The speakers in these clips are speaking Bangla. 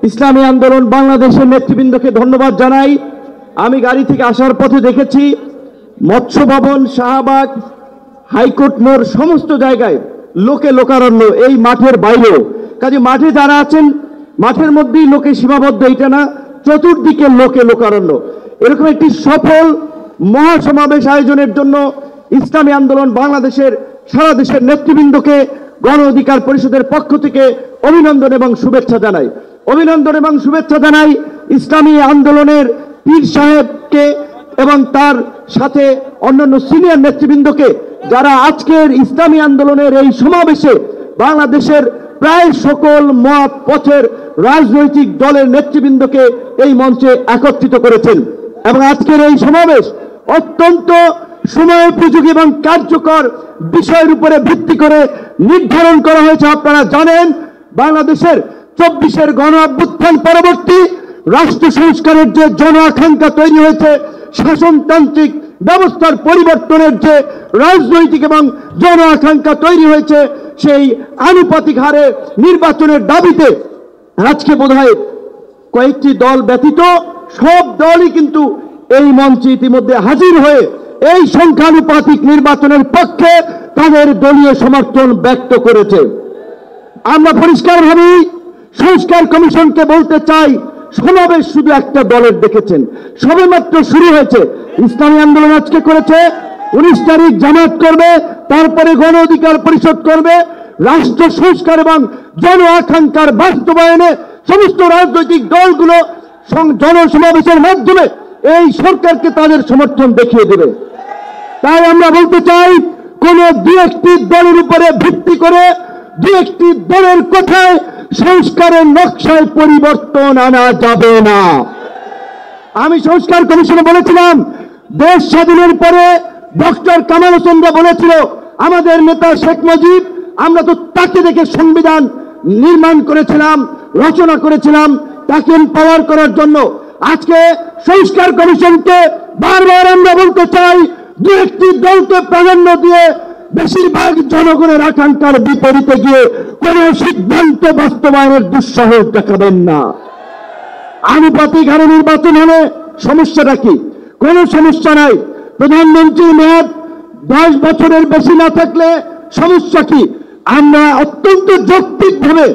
ইসলামী আন্দোলন বাংলাদেশের নেতৃবৃন্দকে ধন্যবাদ জানাই। আমি গাড়ি থেকে আসার পথে দেখেছি মৎস্য ভবন, শাহবাগ, হাইকোর্ট মোড় সমস্ত জায়গায় লোকে লোকারণ্য, এই মাঠের বাইরেও। কাজে মাঠে যারা আছেন মাঠের মধ্যেই লোকে সীমাবদ্ধ, এটা না, চতুর্দিকে লোকে লোকারণ্য। এরকম একটি সফল মহাসমাবেশ আয়োজনের জন্য ইসলামী আন্দোলন বাংলাদেশের সারা দেশের নেতৃবৃন্দকে গণ অধিকার পরিষদের পক্ষ থেকে অভিনন্দন এবং শুভেচ্ছা জানাই। অভিনন্দন এবং শুভেচ্ছা জানাই ইসলামী আন্দোলনের পীর সাহেবকে এবং তার সাথে অন্যান্য সিনিয়র নেতৃবৃন্দকে, যারা আজকের ইসলামী আন্দোলনের এই সমাবেশে বাংলাদেশের প্রায় সকল মত পথের রাজনৈতিক দলের নেতৃবৃন্দকে এই মঞ্চে একত্রিত করেছেন। এবং আজকের এই সমাবেশ অত্যন্ত সময়োপযোগী এবং কার্যকর বিষয়ের উপরে ভিত্তি করে নির্ধারণ করা হয়েছে। আপনারা জানেন বাংলাদেশের 24-এর গণ অভ্যুত্থান পরবর্তী রাষ্ট্র সংস্কারের যে জন আকাঙ্ক্ষা তৈরি হয়েছে, শাসনতান্ত্রিক ব্যবস্থার পরিবর্তনের যে রাজনৈতিক এবং জন আকাঙ্ক্ষা তৈরি হয়েছে, সেই আনুপাতিক হারে নির্বাচনের দাবিতে আজকে বোধহয় কয়েকটি দল ব্যতীত সব দলই কিন্তু এই মঞ্চে ইতিমধ্যে হাজির হয়ে এই সংখ্যানুপাতিক নির্বাচনের পক্ষে তাদের দলীয় সমর্থন ব্যক্ত করেছে। আমরা পরিষ্কারভাবেই সংস্কার কমিশনকে বলতে চাই, সমাবেশ শুধু একটা দলের দেখেছেন, সবেমাত্র শুরু হয়েছে। ইসলামী আন্দোলন আজকে করেছে, 19 তারিখ জামাত করবে, তারপরে গণ অধিকার পরিষদ করবে। রাষ্ট্র সংস্কার এবং জন আকাঙ্ক্ষার বাস্তবায়নে সমস্ত রাজনৈতিক দলগুলো জনসমাবেশের মাধ্যমে এই সরকারকে তাদের সমর্থন দেখিয়ে দেবে। তাই আমরা বলতে চাই, কোন দু একটি দলের উপরে ভিত্তি করে দু একটি দলের কথায় সংস্কারের নকশায় পরিবর্তন আনা যাবে না। আমি সংস্কার কমিশনে বলেছিলাম, দেশ স্বাধীনের পরে ডক্টর কামাল হোসেনরা বলেছিল, আমাদের নেতা শেখ মুজিব, আমরা তো তাকে দেখে সংবিধান নির্মাণ করেছিলাম, রচনা করেছিলাম, তাকে এম্পাওয়ার করার জন্য। আজকে সংস্কার কমিশনকে বারবার আমরা বলতে চাই, দু একটি দলকে প্রাধান্য দিয়ে বেশিরভাগ জনগণের আকাঙ্ক্ষার বিপরীতে গিয়ে কোন সিদ্ধান্ত বাস্তবায়নের দুঃসাহস দেখাবেন না। আনুপাতিক হারে নির্বাচন হলে সমস্যাটা কি? কোন সমস্যা নাই। প্রধানমন্ত্রীর মেয়াদ 10 বছরের বেশি না থাকলে সমস্যা কি? আমরা অত্যন্ত যৌক্তিকভাবে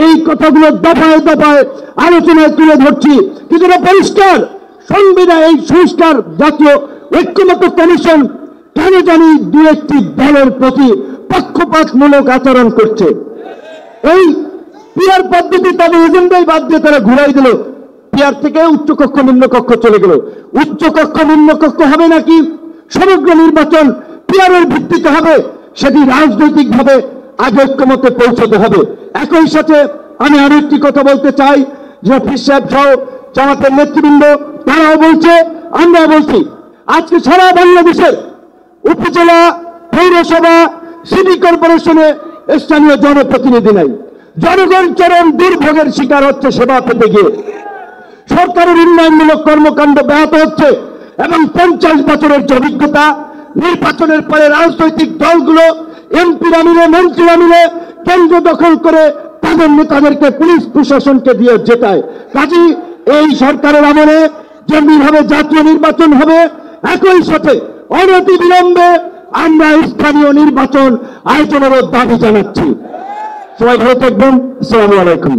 এই কথাগুলো দফায় দফায় আলোচনায় তুলে ধরছি। কিছুটা পরিষ্কার, সংবিধান এই সংস্কার জাতীয় ঐক্যমত্য কমিশন কেন জানি দু একটি দলের প্রতি পক্ষপাতমূলক আচরণ করছে। এই পিয়ার পদ্ধতি তাদের এজেন্ডাই বাদ দিয়ে তারা ঘুরাই দিল। পিয়ার থেকে উচ্চকক্ষ নিম্নকক্ষ চলে গেল। উচ্চকক্ষ নিম্নকক্ষ হবে নাকি সমগ্র নির্বাচন পিয়ারের ভিত্তিতে হবে, সেটি রাজনৈতিকভাবে আগে ঐক্যমত্যে পৌঁছতে হবে। একই সাথে আমি আরো একটি কথা বলতে চাই, যে পীর সাহেব সহ জামাতের নেতৃবৃন্দ তারাও বলছে, আমরাও বলছি, আজকে সারা বাংলাদেশের উপজেলা, পৌরসভা, সিটি কর্পোরেশনে স্থানীয় জনপ্রতিনিধি নাই। জনগণ চরম দুর্ভোগের শিকার হচ্ছে সেবা পেতে গিয়ে। সরকারের উন্নয়নমূলক কর্মকাণ্ড ব্যাহত হচ্ছে এবং 50 বছরের যে অভিজ্ঞতা, নির্বাচনের পরে রাজনৈতিক দলগুলো এমপিরা মিলে, মন্ত্রীরা মিলে কেন্দ্র দখল করে তাদের নেতাদেরকে পুলিশ প্রশাসনকে দিয়ে জেতায়। কাজেই এই সরকারের আমলে যেমনিভাবে জাতীয় নির্বাচন হবে, একই সাথে অনতিবিলম্বে আমরা স্থানীয় নির্বাচন আয়োজনেরও দাবি জানাচ্ছি। সবাই ভালো থাকবেন। আসসালামু আলাইকুম।